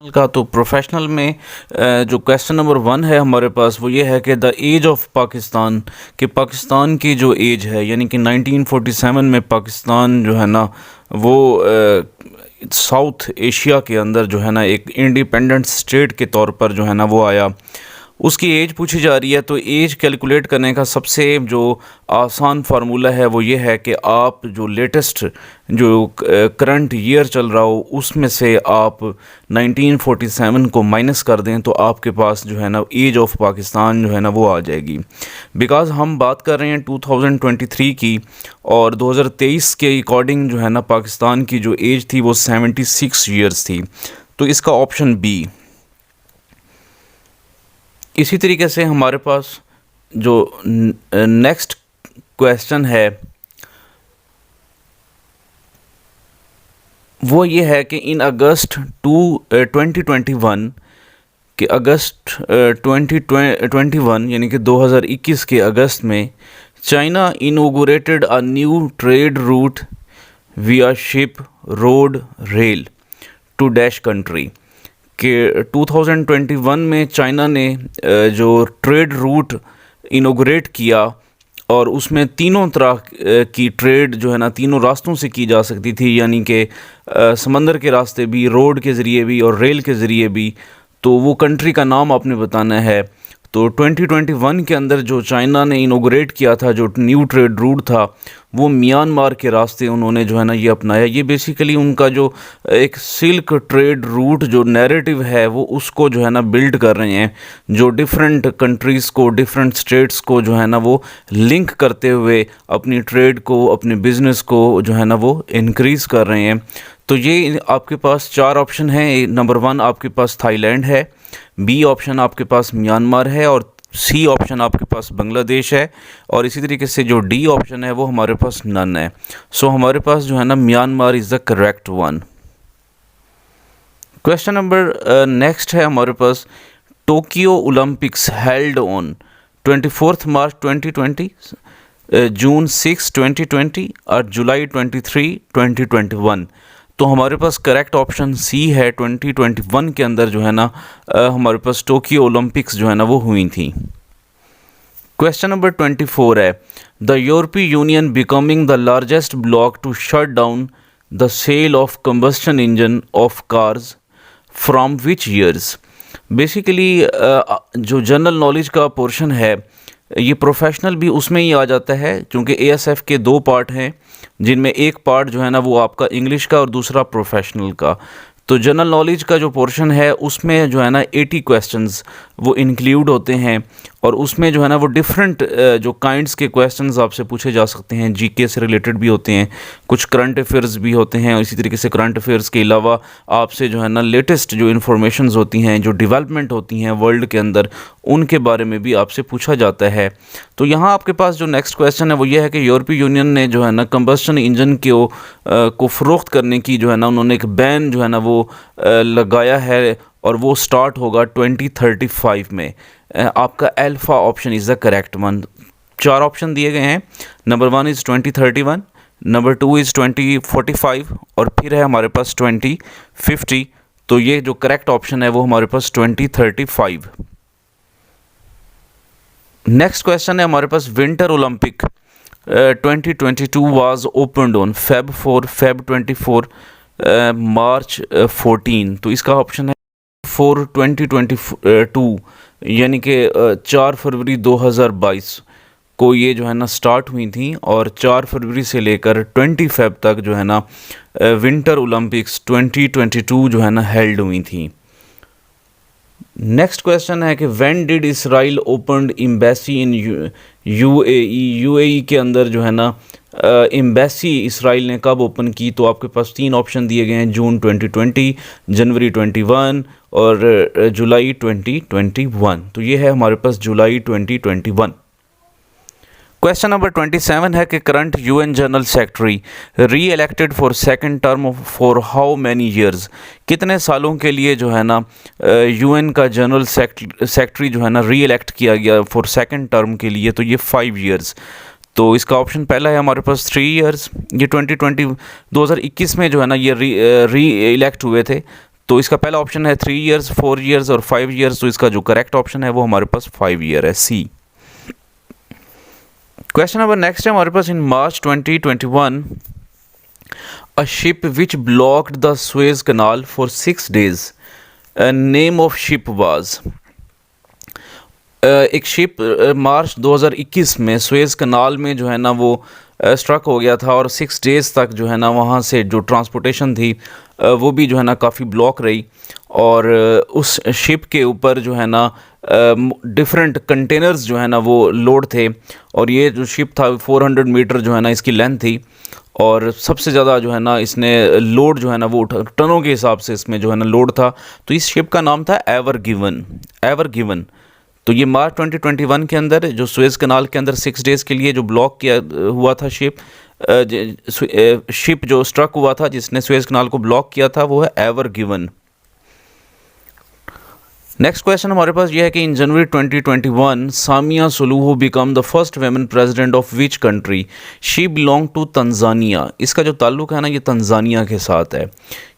का तो प्रोफेशनल में जो क्वेश्चन नंबर 1 है हमारे पास वो ये है कि द एज ऑफ पाकिस्तान, कि पाकिस्तान की जो एज है यानी कि 1947 में पाकिस्तान जो है ना वो साउथ एशिया के अंदर जो है ना एक इंडिपेंडेंट स्टेट के तौर पर जो है ना वो आया। उसकी एज पूछी जा रही है, तो एज कैलकुलेट करने का सबसे जो आसान फार्मूला है वो ये है कि आप जो लेटेस्ट जो करंट ईयर चल रहा हो उसमें से आप 1947 को माइनस कर दें तो आपके पास जो है ना एज ऑफ पाकिस्तान जो है ना वो आ जाएगी। बिकॉज़ हम बात कर रहे हैं 2023 की, और 2023 के अकॉर्डिंग जो है ना पाकिस्तान की जो एज थी वो 76 ईयर्स थी। तो इसका ऑप्शन बी। इसी तरीके से हमारे पास जो नेक्स्ट क्वेश्चन है वो ये है कि इन अगस्त 2021 के अगस्त 2021 यानी कि 2021 के अगस्त में China inaugurated a new trade route via ship road rail to dash country, कि 2021 में चाइना ने जो ट्रेड रूट इनोग्रेट किया और उसमें तीनों तरह की ट्रेड जो है ना तीनों रास्तों से की जा सकती थी, यानी कि समंदर के रास्ते भी, रोड के ज़रिए भी और रेल के ज़रिए भी। तो वो कंट्री का नाम आपने बताना है। तो 2021 के अंदर जो चाइना ने इनोग्रेट किया था जो न्यू ट्रेड रूट था वो म्यांमार के रास्ते उन्होंने जो है ना ये अपनाया। ये बेसिकली उनका जो एक सिल्क ट्रेड रूट जो नैरेटिव है वो उसको जो है ना बिल्ड कर रहे हैं, जो डिफरेंट कंट्रीज़ को, डिफरेंट स्टेट्स को जो है ना वो लिंक करते हुए अपनी ट्रेड को, अपने बिज़नेस को जो है ना वो इंक्रीज़ कर रहे हैं। तो ये आपके पास 4 ऑप्शन हैं। नंबर 1 आपके पास थाईलैंड है, बी ऑप्शन आपके पास म्यांमार है, और सी ऑप्शन आपके पास बांग्लादेश है, और इसी तरीके से जो डी ऑप्शन है वो हमारे पास नन है। सो हमारे पास जो है ना Myanmar is the correct one. Question number next है हमारे पास, टोक्यो ओलंपिक्स हेल्ड ऑन 24 मार्च 2020, जून 6 2020 और जुलाई 23 2021। तो हमारे पास करेक्ट ऑप्शन सी है। 2021 के अंदर जो है ना हमारे पास टोक्यो ओलंपिक्स जो है ना वो हुई थी। क्वेश्चन नंबर 24 है, the European Union becoming the largest block to shut down the sale of combustion engine of cars from which years. Basically जो जनरल नॉलेज का पोर्शन है ये प्रोफेशनल भी उसमें ही आ जाता है, क्योंकि एएसएफ के 2 पार्ट हैं जिनमें एक पार्ट जो है ना वो आपका इंग्लिश का और दूसरा प्रोफेशनल का। तो जनरल नॉलेज का जो पोर्शन है उसमें जो है ना 80 क्वेश्चंस वो इंक्लूड होते हैं, और उसमें जो है ना वो डिफरेंट जो काइंड्स के क्वेश्चंस आपसे पूछे जा सकते हैं। जीके से रिलेटेड भी होते हैं, कुछ करंट अफेयर्स भी होते हैं, और इसी तरीके से करंट अफेयर्स के अलावा आपसे जो है ना लेटेस्ट जो इन्फॉर्मेशंस होती हैं, जो डेवलपमेंट होती हैं वर्ल्ड के अंदर, उनके बारे में भी आपसे पूछा जाता है। तो यहाँ आपके पास जो नेक्स्ट क्वेश्चन है वो ये है कि यूरोपीय यूनियन ने जो है ना कंबस्शन इंजन को फ़रोख्त करने की जो है ना उन्होंने एक बैन जो है ना वो लगाया है, और वो स्टार्ट होगा 2035 में। आपका alpha option is the correct one. 4 option दिए गए हैं। नंबर 1 इज़ 2031, नंबर 2 इज़ 2045, और फिर है हमारे पास 2050। तो ये जो करेक्ट ऑप्शन है वो हमारे पास 2035। नेक्स्ट क्वेश्चन है हमारे पास, winter Olympic 2022 was opened on Feb 4, Feb 24, March 14। तो इसका ऑप्शन है 4 2022, यानी कि 4 फरवरी 2022 को ये जो है ना स्टार्ट हुई थी, और 4 फरवरी से लेकर 20 फेब तक जो है ना विंटर ओलंपिक्स 2022 जो है ना हेल्ड हुई थी। नेक्स्ट क्वेश्चन है कि when did Israel opened embassy in UAE. UAE के अंदर जो है ना एम्बेसी इसराइल ने कब ओपन की। तो आपके पास 3 ऑप्शन दिए गए हैं, जून 2020, जनवरी 21 और जुलाई 2021। तो ये है हमारे पास जुलाई 2021। क्वेश्चन नंबर 27 है कि करंट यूएन जनरल सेक्रेटरी री elected for second term for how many years. कितने सालों के लिए जो है ना यूएन का जनरल सेक्रेटरी जो है ना री इलेक्ट किया गया फॉर सेकंड टर्म के लिए। तो ये 5 ईयर्स। तो इसका ऑप्शन पहला है हमारे पास 3 ईयर्स। ये 2021 में जो है ना ये री इलेक्ट हुए थे। तो इसका पहला ऑप्शन है 3 ईयर्स, 4 ईयर्स और 5 ईयर्स। तो इसका जो करेक्ट ऑप्शन है वो हमारे पास 5 ईयर है, सी। क्वेश्चन नंबर नेक्स्ट है हमारे पास, इन मार्च 2021 a ship which blocked the Suez Canal for 6 days. Name of ship was. एक शिप मार्च 2021 में सुएज़ कनाल में जो है ना वो स्ट्रक हो गया था और 6 डेज़ तक जो है ना वहाँ से जो ट्रांसपोर्टेशन थी वो भी जो है ना काफ़ी ब्लॉक रही। और उस शिप के ऊपर जो है ना डिफरेंट कंटेनर्स जो है ना वो लोड थे। और ये जो शिप था 400 मीटर जो है ना इसकी लेंथ थी और सबसे ज़्यादा जो है ना इसने लोड जो है ना वो टनों के हिसाब से इसमें जो है ना लोड था। तो इस शिप का नाम था एवर गिवन। तो ये मार्च 2021 के अंदर जो सुएज़ कनाल के अंदर 6 डेज़ के लिए जो ब्लॉक किया हुआ था शिप जो स्ट्रक हुआ था जिसने सुएज़ कनाल को ब्लॉक किया था वो है एवर गिवन। नेक्स्ट क्वेश्चन हमारे पास ये है कि in January 2021 Samia Suluhu become the first women president of which country. She belong to Tanzania. इसका जो ताल्लुक है ना ये तंजानिया के साथ है।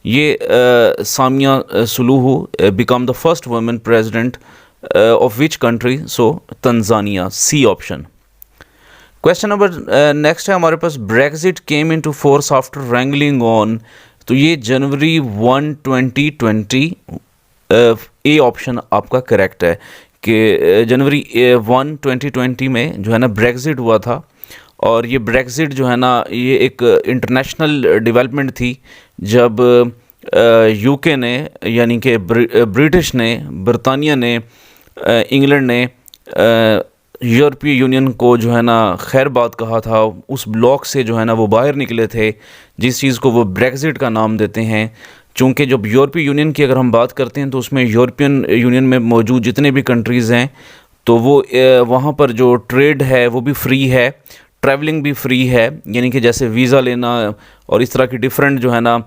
ये Samia Suluhu become the first women president of which country? So Tanzania, C option. Question number next है हमारे पास, Brexit came into force after wrangling on। तो ये जनवरी 1 2020 A ऑप्शन आपका करेक्ट है कि जनवरी 1 2020 में जो है ना ब्रेक्जिट हुआ था। और ये ब्रेक्जिट जो है ना ये एक इंटरनेशनल डेवलपमेंट थी जब यूके ने यानी कि ब्रिटिश ने, बरतानिया ने, इंग्लैंड ने यूरोपीय यूनियन को जो है ना खैर बात कहा था। उस ब्लॉक से जो है ना वो बाहर निकले थे जिस चीज़ को वो ब्रेक्जिट का नाम देते हैं। चूँकि जब यूरोपीय यूनियन की अगर हम बात करते हैं तो उसमें यूरोपियन यूनियन में मौजूद जितने भी कंट्रीज़ हैं तो वो वहाँ पर जो ट्रेड है वो भी फ्री है, ट्रैवलिंग भी फ्री है, यानी कि जैसे वीज़ा लेना और इस तरह की डिफरेंट जो है ना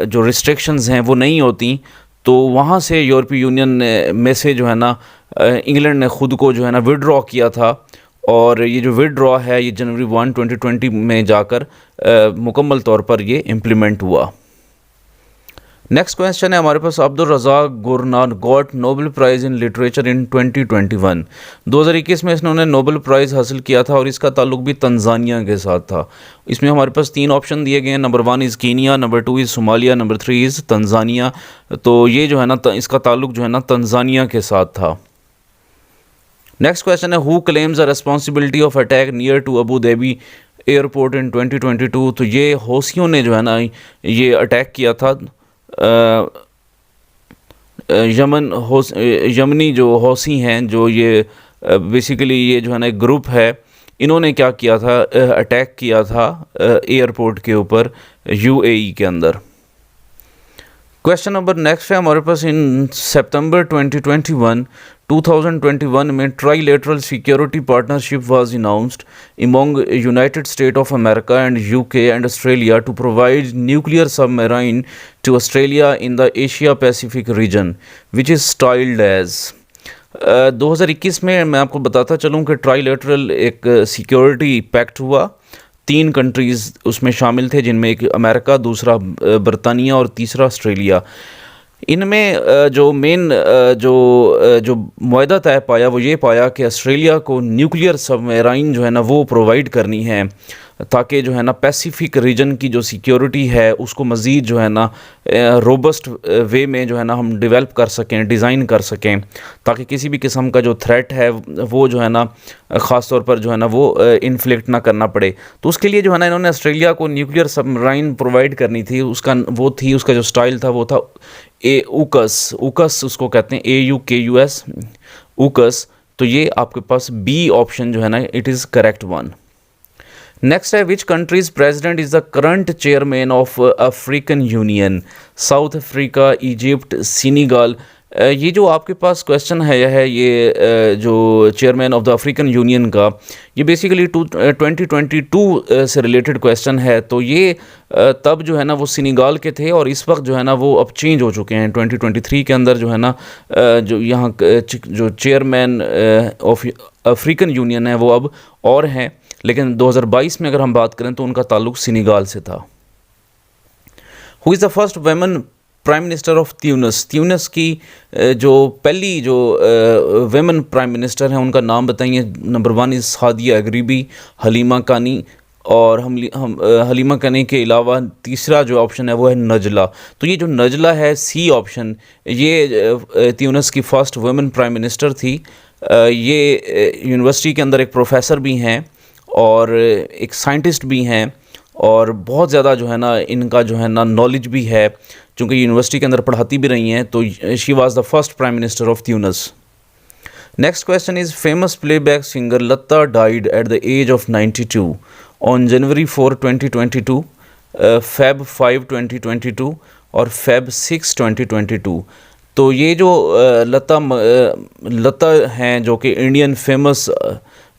जो रिस्ट्रिक्शंस हैं वो नहीं होती। तो वहाँ से यूरोपीय यूनियन में से जो है ना इंग्लैंड ने ख़ुद को जो है ना विड्रॉ किया था। और ये जो विड्रॉ है ये जनवरी 1 2020 में जाकर मुकम्मल तौर पर ये इम्प्लीमेंट हुआ। नेक्स्ट क्वेश्चन है हमारे पास, Abdul Razak Gurnah got Nobel prize in literature in 2021। 2021 में इन्होंने नोबेल प्राइज़ हासिल किया था और इसका ताल्लुक भी तंजानिया के साथ था। इसमें हमारे पास 3 ऑप्शन दिए गए हैं, number 1 is Kenya, number 2 is Somalia, number 3 is Tanzania. तो ये जो है ना इसका ताल्लुक जो है ना तंजानिया के साथ था। नेक्स्ट क्वेश्चन है, who claims the responsibility of attack near to Abu Dhabi airport in 2022। तो ये हौसियों ने जो है ना ये अटैक किया था। यमनी जो हौसी हैं जो ये बेसिकली ये जो है ना एक ग्रुप है, इन्होंने क्या किया था, अटैक किया था एयरपोर्ट के ऊपर यूएई के अंदर। क्वेश्चन नंबर नेक्स्ट है हमारे पास, इन सितंबर 2021 में trilateral security partnership was announced among United State of America and UK and Australia to provide nuclear submarine to Australia in the Asia Pacific region which is styled as. 2021 में मैं आपको बताता चलूँ कि trilateral एक security pact हुआ। 3 countries उसमें शामिल थे जिनमें एक अमेरिका, दूसरा बरतानिया और तीसरा ऑस्ट्रेलिया। इनमें जो मेन जो मुआहदा तय पाया वो ये पाया कि ऑस्ट्रेलिया को न्यूक्लियर सबमरीन जो है ना वो प्रोवाइड करनी है ताकि जो है ना पैसिफिक रीजन की जो सिक्योरिटी है उसको मज़ीद जो है ना रोबस्ट वे में जो है ना हम डेवलप कर सकें, डिज़ाइन कर सकें, ताकि किसी भी किस्म का जो थ्रेट है वो जो है ना ख़ास तौर पर जो है ना वो इन्फ्लिक्ट ना करना पड़े। तो उसके लिए जो है ना इन्होंने ऑस्ट्रेलिया को न्यूक्लियर सबमरीन प्रोवाइड करनी थी। उसका जो स्टाइल था वो था ऊकस उसको कहते हैं, AUKUS, ऊकस। तो ये आपके पास बी ऑप्शन जो है ना it is correct one. Next है, which countries president is the current chairman of African Union. South Africa, Egypt, Senegal. ये जो आपके पास क्वेश्चन है ये जो chairman of the African Union का, ये बेसिकली 2022 से रिलेटेड क्वेश्चन है। तो ये तब जो है ना वो सीनेगल के थे और इस वक्त जो है ना वो अब चेंज हो चुके हैं। 2023 के अंदर जो है ना जो यहाँ जो चेयरमैन ऑफ अफ्रीकन यूनियन है वो अब और हैं, लेकिन 2022 में अगर हम बात करें तो उनका ताल्लुक सीनेगल से था। Who is the first women prime minister of Tunis, Tunis की जो पहली जो वेमेन प्राइम मिनिस्टर हैं उनका नाम बताइए। नंबर 1 इज़ सादिया अगरीबी, हलीमा कानी, और हलीमा कानी के अलावा तीसरा जो ऑप्शन है वो है नजला। तो ये जो नजला है, सी ऑप्शन, ये ट्यूनिस की फ़र्स्ट वेमेन प्राइम मिनिस्टर थी। ये यूनिवर्सिटी के अंदर एक प्रोफेसर भी हैं और एक साइंटिस्ट भी हैं, और बहुत ज़्यादा जो है ना इनका जो है ना नॉलेज भी है, चूँकि यूनिवर्सिटी के अंदर पढ़ाती भी रही हैं। तो she was the first prime minister of Tunis. Next question is famous playback singer Lata died at the age of 92 on January 4 2022, Feb 5 2022 और फेब 6 2022। तो ये जो लता हैं जो कि इंडियन फेमस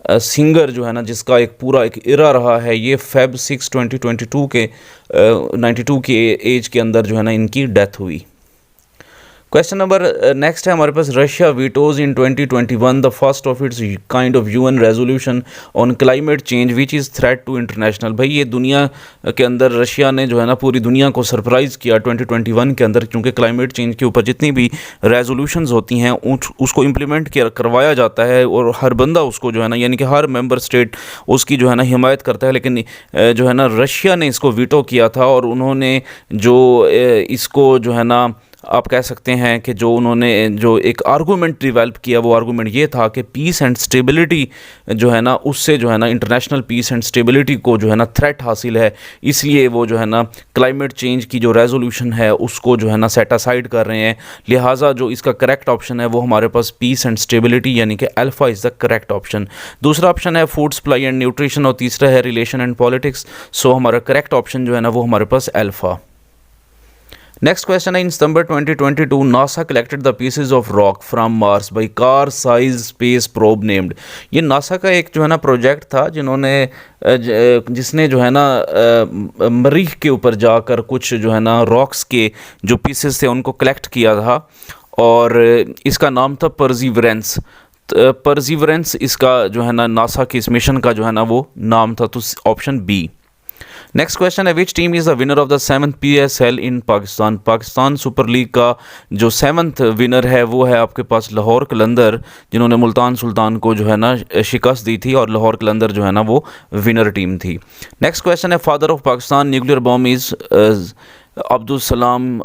सिंगर जो है ना, जिसका एक पूरा एक इरा रहा है, ये फेब 6 2022 के 92 की एज के अंदर जो है ना इनकी डेथ हुई। क्वेश्चन नंबर नेक्स्ट है हमारे पास, Russia vetoes in 2021 the first of its kind of UN resolution on climate change which is threat to international. भाई ये दुनिया के अंदर रशिया ने जो है ना पूरी दुनिया को सरप्राइज़ किया 2021 के अंदर, क्योंकि क्लाइमेट चेंज के ऊपर जितनी भी रेजोल्यूशंस होती हैं उसको इम्प्लीमेंट करवाया जाता है, और हर बंदा उसको जो है ना, यानी कि हर मेंबर स्टेट उसकी जो है ना हिमायत करता है। लेकिन जो है ना रशिया ने इसको वीटो किया था, और उन्होंने जो इसको जो है ना आप कह सकते हैं कि जो उन्होंने जो एक आर्गूमेंट डेवलप किया, वो आर्गूमेंट ये था कि पीस एंड स्टेबिलिटी जो है ना, उससे जो है ना इंटरनेशनल पीस एंड स्टेबिलिटी को जो है ना थ्रेट हासिल है, इसलिए वो जो है ना क्लाइमेट चेंज की जो रेजोल्यूशन है उसको जो है ना सेट असाइड कर रहे हैं। लिहाजा जो इसका करेक्ट ऑप्शन है वो हमारे पास पीस एंड स्टेबिलिटी, यानी कि alpha is the correct option. दूसरा ऑप्शन है फूड सप्लाई एंड न्यूट्रिशन, और तीसरा है रिलेशन एंड पॉलिटिक्स। सो हमारा करेक्ट ऑप्शन जो है ना वो हमारे पास अल्फ़ा। नेक्स्ट क्वेश्चन है, इन सितंबर 2022 NASA collected the pieces of rock from Mars by car size space probe named. ये नासा का एक जो है ना प्रोजेक्ट था जिसने जो है ना मरीख के ऊपर जाकर कुछ जो है ना रॉक्स के जो पीसेस थे उनको कलेक्ट किया था, और इसका नाम था परजीवरेंस। परजीवरेंस इसका जो है ना नासा की इस मिशन का जो है ना वो नाम था, तो ऑप्शन बी। नेक्स्ट क्वेश्चन है, which team is the winner of the 7th PSL in Pakistan. Pakistan super league का जो 7th विनर है वो है आपके पास लाहौर कलंदर, जिन्होंने मुल्तान सुल्तान को जो है ना शिकस्त दी थी, और लाहौर कलंदर जो है ना वो विनर टीम थी। नेक्स्ट क्वेश्चन है, father of Pakistan nuclear bomb is Abdul Salam,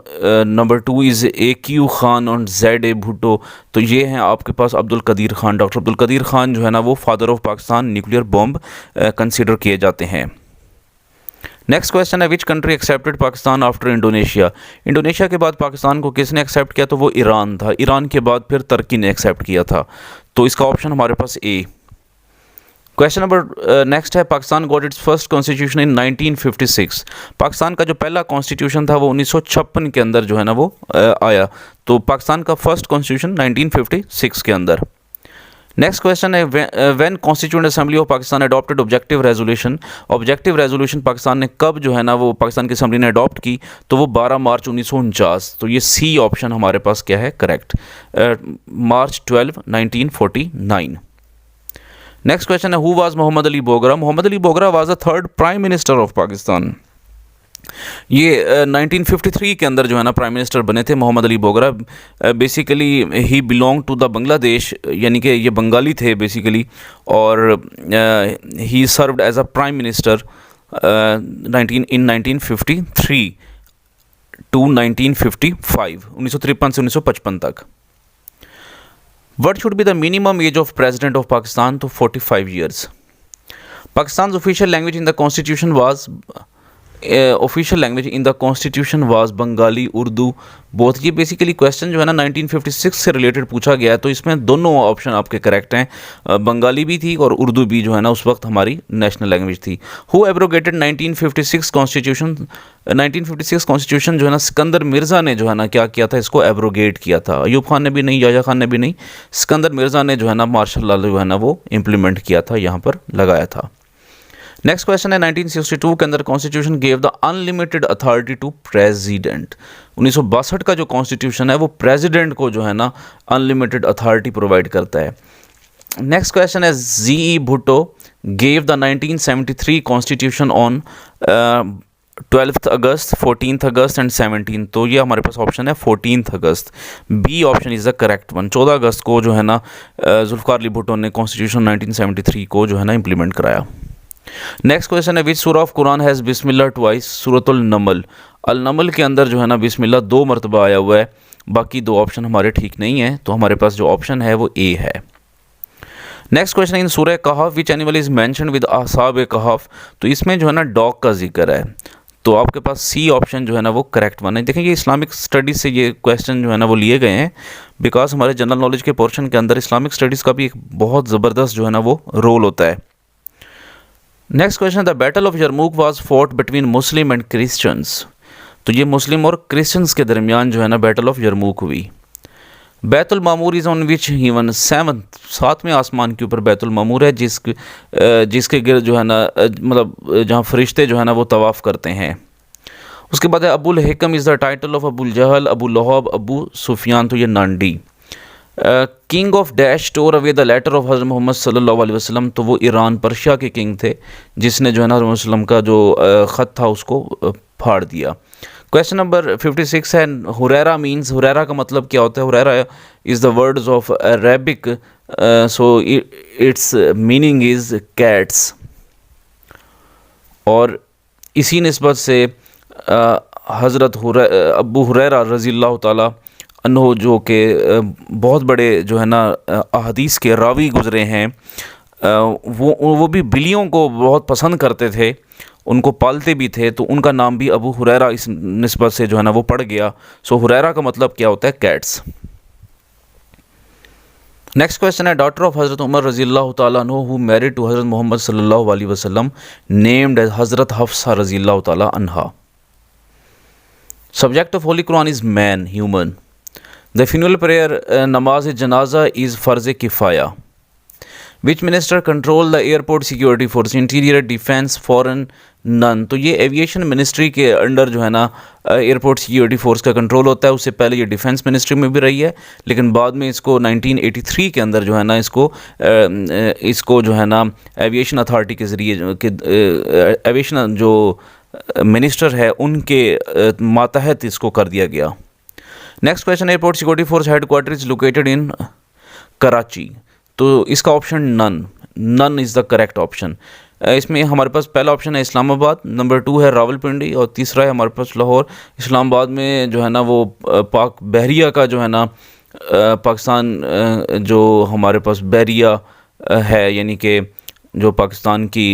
number 2 is AQ Khan और ZA भुट्टो। तो ये हैं आपके पास अब्दुल कदीर खान। डॉक्टर अब्दुल कदीर खान जो है ना वो father of Pakistan nuclear bomb consider किए जाते हैं। नेक्स्ट क्वेश्चन है, which country accepted Pakistan after Indonesia. Indonesia के बाद पाकिस्तान को किसने एक्सेप्ट किया, तो वो ईरान था। ईरान के बाद फिर तुर्की ने एक्सेप्ट किया था, तो इसका ऑप्शन हमारे पास ए। क्वेश्चन नंबर नेक्स्ट है, Pakistan got its first constitution in 1956। Pakistan का जो पहला कॉन्स्टिट्यूशन था वो 1956 के अंदर जो है ना वो आया। तो पाकिस्तान का फर्स्ट कॉन्स्टिट्यूशन 1956 के अंदर। नेक्स्ट क्वेश्चन है, when constituent assembly of Pakistan adopted objective resolution. Objective resolution Pakistan ने कब जो है ना वो पाकिस्तान की असेंबली ने अडॉप्ट की, तो वो 12 मार्च 1949। तो ये सी ऑप्शन हमारे पास क्या है करेक्ट, मार्च 12 1949। नेक्स्ट क्वेश्चन है, who was Mohammad Ali Bogra. Mohammad Ali Bogra was the 3rd prime minister of Pakistan. ये 1953 के अंदर जो है ना प्राइम मिनिस्टर बने थे मोहम्मद अली बोगरा। बेसिकली ही बिलोंग टू द बांग्लादेश, यानी कि ये बंगाली थे बेसिकली, और he served as a prime minister in 1953 to 1955, 1953 से 1955 तक। What should be the minimum age of president of Pakistan, तो 45 years. Pakistan official language in the constitution was official language in the constitution was Bengali Urdu both. ये basically question जो है ना 1956 से related पूछा गया है, तो इसमें दोनों ऑप्शन आपके करेक्ट हैं, बंगाली भी थी और उर्दू भी जो है ना उस वक्त हमारी नेशनल लैंग्वेज थी। Who abrogated 1956 constitution. 1956 कॉन्स्टिट्यूशन जो है ना सिकंदर मिर्ज़ा ने जो है ना क्या किया था, इसको एब्रोगेट किया था। अयूब खान ने भी नहीं, याजा खान ने भी नहीं, सिकंदर मिर्ज़ा ने जो है ना मार्शल लॉ जो है ना वो इम्प्लीमेंट किया था, यहाँ पर लगाया था। नेक्स्ट क्वेश्चन है, 1962 के अंदर constitution gave the unlimited authority to president. 1962 का जो कॉन्स्टिट्यूशन है वो प्रेसिडेंट को जो है ना अनलिमिटेड अथॉरिटी प्रोवाइड करता है। नेक्स्ट क्वेश्चन है, ZE Bhutto gave the 1973 constitution on 12th अगस्त, 14th अगस्त एंड 17th। तो ये हमारे पास ऑप्शन है 14th अगस्त। B option is the correct one. 14 अगस्त को जो है ना जुल्फ़िकार अली भुट्टो ने कॉन्स्टिट्यूशन 1973 को जो है ना इम्प्लीमेंट कराया। नेक्स्ट क्वेश्चन है, विच सूरा ऑफ कुरान हैज़ बिस्मिल्लाह ट्वाइस? सूरतुल नमल। अल नमल के अंदर जो है ना बिस्मिल्लाह 2 मरतबा आया हुआ है, बाकी 2 ऑप्शन हमारे ठीक नहीं है, तो हमारे पास जो ऑप्शन है वो ए है। नेक्स्ट क्वेश्चन, इन सूरह कहफ which animal is mention with असाब कहफ? तो इसमें जो है ना डॉग का जिक्र है, तो आपके पास सी ऑप्शन जो है ना वो करेक्ट वन है। देखिए ये इस्लामिक स्टडीज़ से ये क्वेश्चन जो है ना वो लिए गए हैं, बिकॉज हमारे जनरल नॉलेज के पोर्शन के अंदर इस्लामिक स्टडीज़ का भी एक बहुत ज़बरदस्त जो है ना वो रोल होता है। Next question, the battle of यरमूक was fought between Muslim and Christians? तो ये मुस्लिम और क्रिश्चियंस के दरमियान जो है ना बैटल ऑफ यरमूक हुई। बैतुल मामूर इज़ ऑन विच हेवन? 7वें आसमान के ऊपर बैतुल मामूर है, जिसके गिर्द जो है ना मतलब जहाँ फरिश्ते जो है ना वो तवाफ़ करते हैं। उसके बाद है Abul Hikam is the title of Abu Jahl, Abu Lahab, Abu Sufyan. तो ये नांडी। King of dash store away the letter of हज़रत मोहम्मद सल्लल्लाहु अलैहि वसल्लम? तो वो ईरान पर्शिया के किंग थे, जिसने जो है ना वसल्लम का जो ख़त था उसको फाड़ दिया। क्वेश्चन नंबर 56 है, हुरैरा मीन्स? हुरैरा का मतलब क्या होता है? Huraira is the words of Arabic, so its meaning is cats. और इसी निस्बत से हज़रत अबू हुरैरा रज़ियल्लाहु ताला अन्हो, जो कि बहुत बड़े जो है ना अहदीस के रावी गुज़रे हैं, वो भी बिल्लियों को बहुत पसंद करते थे, उनको पालते भी थे, तो उनका नाम भी अबू हुरैरा इस निस्बत से जो है ना वो पड़ गया। सो हुरैरा का मतलब क्या होता है? कैट्स। नेक्स्ट क्वेश्चन है, डॉटर ऑफ हज़रत उमर रज़ियल्लाहु ताला अन्हु हु मैरिड टू हज़रत मोहम्मद सल्लल्लाहु अलैहि वसल्लम नेम्ड एज हज़रत हफ्सा रज़ियल्लाहु ताला अन्हा। Subject of holy Quran is man, human. The funeral prayer नमाज जनाजा इज़ फ़र्ज़ किफ़ाया। Which minister control the airport security force? Interior, defence, foreign, none. तो ये एविएशन मिनिस्ट्री के अंडर जो है ना एयरपोर्ट सिक्योरिटी फोर्स का कंट्रोल होता है। उससे पहले ये डिफेंस मिनिस्ट्री में भी रही है, लेकिन बाद में इसको 1983 के अंदर जो है ना इसको जो है ना एविएशन अथॉरिटी के ज़रिए एविएशन जो मिनिस्टर है उनके मातहत इसको कर दिया गया। Next question, airport security force head quarter is located in Karachi? तो इसका option none is the correct option. इसमें हमारे पास पहला ऑप्शन है इस्लामाबाद, नंबर 2 है रावलपिंडी, और तीसरा है हमारे पास लाहौर। इस्लामाबाद में जो है ना वो पाक बहरिया का जो है ना पाकिस्तान जो हमारे पास बहरिया है, यानी कि जो पाकिस्तान की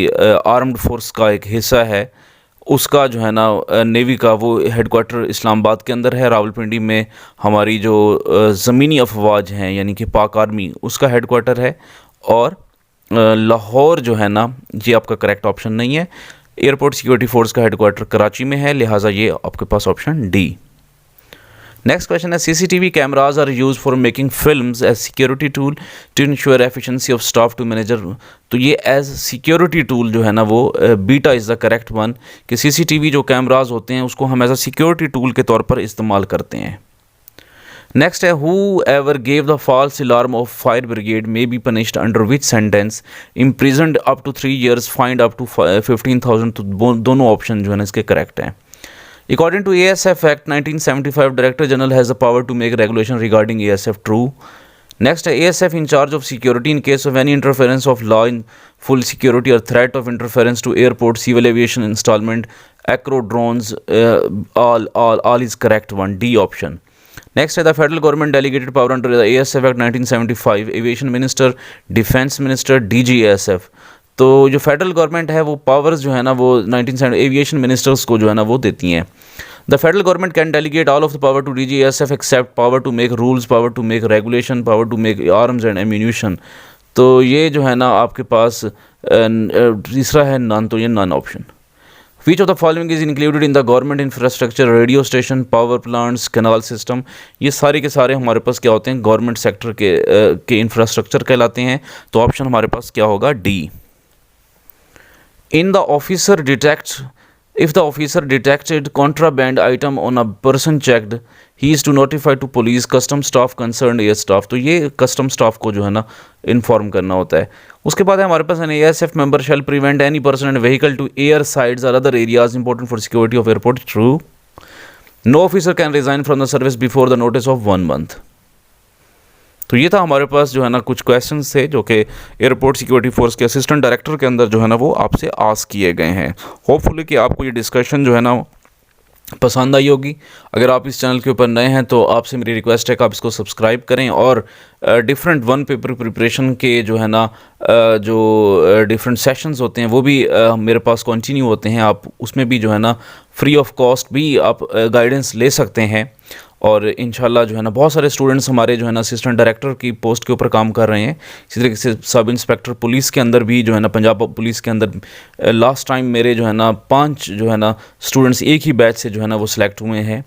आर्म्ड फोर्स का एक हिस्सा है, उसका जो है ना नेवी का वो हेडक्वार्टर इस्लामाबाद के अंदर है। रावलपिंडी में हमारी जो ज़मीनी अफवाज हैं यानी कि पाक आर्मी, उसका हेडक्वार्टर है। और लाहौर जो है ना ये आपका करेक्ट ऑप्शन नहीं है। एयरपोर्ट सिक्योरिटी फोर्स का हेडक्वार्टर कराची में है, लिहाजा ये आपके पास ऑप्शन डी। नेक्स्ट क्वेश्चन है, CCTV cameras are use for making films as security tool to insure efficiency of staff to manager. तो ये एज सिक्योरिटी टूल जो है ना वो beta is the correct one, कि सीसीटीवी जो कैमराज होते हैं उसको हम एज अ सिक्योरिटी टूल के तौर पर इस्तेमाल करते हैं। नेक्स्ट है, who ever gave the false alarm of fire brigade may be punished under which sentence? Imprisoned up to 3 years, fined up to 15,000। तो दोनों ऑप्शन जो है ना इसके करेक्ट हैं। According to ASF Act 1975, Director General has the power to make regulation regarding ASF. True. Next, ASF in charge of security in case of any interference of law in full security or threat of interference to airport, civil aviation installment, acro drones, all is correct one. D option. Next, the federal government delegated power under the ASF Act 1975, Aviation Minister, Defense Minister, DGASF. तो जो federal government है वो powers जो है ना वो 1970 aviation ministers को जो है ना वो देती हैं। The federal government can delegate all of the power to DGASF except power to make rules, power to make regulation, power to make arms and ammunition. तो ये जो है ना आपके पास तीसरा है नन, तो ये none option. Which of the following is included in the government infrastructure? Radio station, power plants, canal system. ये सारे के सारे हमारे पास क्या होते हैं? गवर्नमेंट सेक्टर के इंफ्रास्ट्रक्चर कहलाते हैं। तो ऑप्शन हमारे पास क्या होगा? D. In the officer detects, if the officer detected contraband item on a person checked, he is to notify to police, custom staff, concern air staff. तो ये कस्टम स्टाफ को जो है ना इन्फॉर्म करना होता है। उसके बाद है हमारे पास an ASF member shall prevent any person and vehicle to air sides और other areas important for security of airport. True. No officer can resign from the service before the notice of 1 month. तो ये था हमारे पास जो है ना कुछ questions थे जो कि एयरपोर्ट सिक्योरिटी फोर्स के असिस्टेंट डायरेक्टर के अंदर जो है ना वो आपसे आस्क किए गए हैं। होपफुली कि आपको ये डिस्कशन जो है ना पसंद आई होगी। अगर आप इस चैनल के ऊपर नए हैं तो आपसे मेरी रिक्वेस्ट है कि आप इसको सब्सक्राइब करें और डिफरेंट वन पेपर प्रिपरेशन के जो है ना जो डिफरेंट सेशंस होते हैं वो भी मेरे पास कंटिन्यू होते हैं। आप उसमें भी जो है ना फ्री ऑफ कॉस्ट भी आप गाइडेंस ले सकते हैं। और इंशाल्लाह जो है ना बहुत सारे स्टूडेंट्स हमारे जो है ना असिस्टेंट डायरेक्टर की पोस्ट के ऊपर काम कर रहे हैं। इसी तरीके से सब इंस्पेक्टर पुलिस के अंदर भी जो है ना पंजाब पुलिस के अंदर लास्ट टाइम मेरे जो है ना 5 जो है ना स्टूडेंट्स एक ही बैच से जो है ना वो सिलेक्ट हुए हैं।